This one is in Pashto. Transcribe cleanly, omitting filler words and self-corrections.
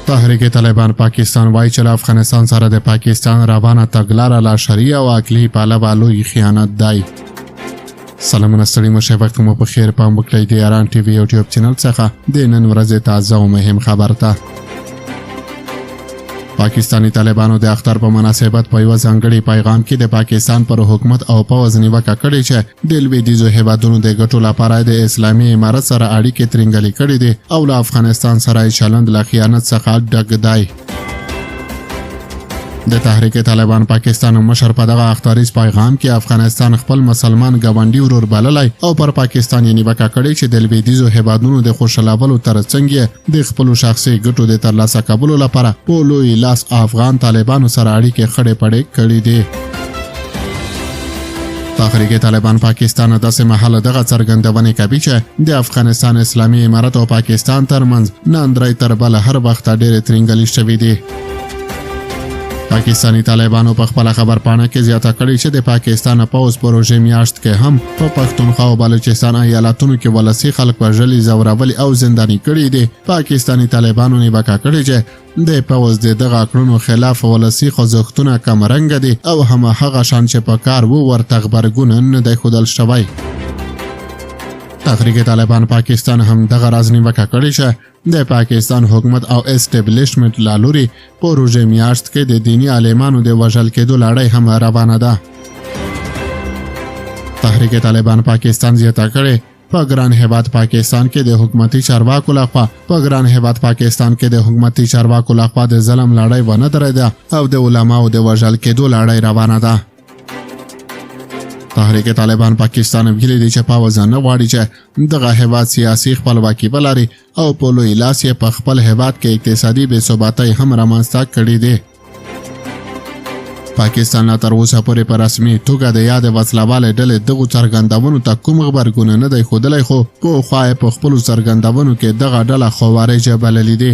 تحریک طالبان پاکستان وایي چې له افغانستان سره د پاکستان روانه تګلاره لا شرعي او عقلي پلوه لوی خیانت دی. سلامونه ستړي مشه، وخت مو په خیر. پام وکړئ د ایران ټي وي یوټیوب چینل څخه د نن ورځې تازه او مهم خبر ته. پاکستانی طالبانو د اختر په مناسبت په یو ځانګړي پیغام کې د پاکستان پر حکومت او پوځ نیوکه کړې چې د لویدیځو هیوادونو د ګټو لپاره د اسلامي امارت سره اړیکې ترنګلې کړې دي او له افغانستان سره چلند له خیانت څخه ډک دی. د تحریک طالبان پاکستان مشر په دغه اختریز پیغام کې افغانستان خپل مسلمان ګاونډي ورور بللی او پر پاکستان یې نیوکه کړې چې د لویدیځو هیوادونو د خوشحالولو ترڅنګ د خپلو شخصي ګټو د ترلاسه کولو لپاره په لوی لاس افغان طالبانو سره اړیکې خړې پړې کړې دي. تحریک طالبان پاکستان داسې مهال دغه څرګندونې کوي چې د افغانستان اسلامي امارت او پاکستان ترمنځ نن درې تر بله هر وخت ډېرې ترنګلې شوې دي. پاکستانی طالبانو په خپل خبرپاڼه کې زیاته کړې چې د پاکستان پوځ په روژې میاشت کې هم په پښتونخوا او بلوچستان ایالتونو کې ولسي خلک وژلي، ځورولي او زنداني کړي دي. پاکستانی طالبانو نیوکه کړې چې د پوځ د دغه کړنو خلاف ولسي خوځښتونه کمرنګه دي او هماغه شان چې په کار و ورته غبرګون نه دی ښودل شوی. تحریک طالبان پاکستان هم دغه راز نیوکه کړې چې د پاکستان حکومت او اسټابلیشمنټ له لوري په روژې میاشت کې د دیني عالمانو د وژل کېدو لړۍ هم روانه ده. تحریک طالبان پاکستان زیاته کړې په ګران هیواد پاکستان کې د حکومتي چارواکو لخوا د ظلم لړۍ ونه درېده او د علماو د وژل کېدو لړۍ روانه ده. تحریک طالبان پاکستان ویلي دي چې پوځ نه غواړي چې دغه هیواد سیاسي خپلواکي ولري او په لوی لاس یې په خپل هیواد کې اقتصادي بې ثباتۍ هم رامنځته کړې دي. پاکستان لا تر اوسه پورې په رسمي توګه د یاد وسلوالې ډلې دغو څرګندونو ته کوم غبرګون نه دی ښودلی، خو پخوا یې په خپلو څرګندونو کې دغه ډله خوارجه بللې دي.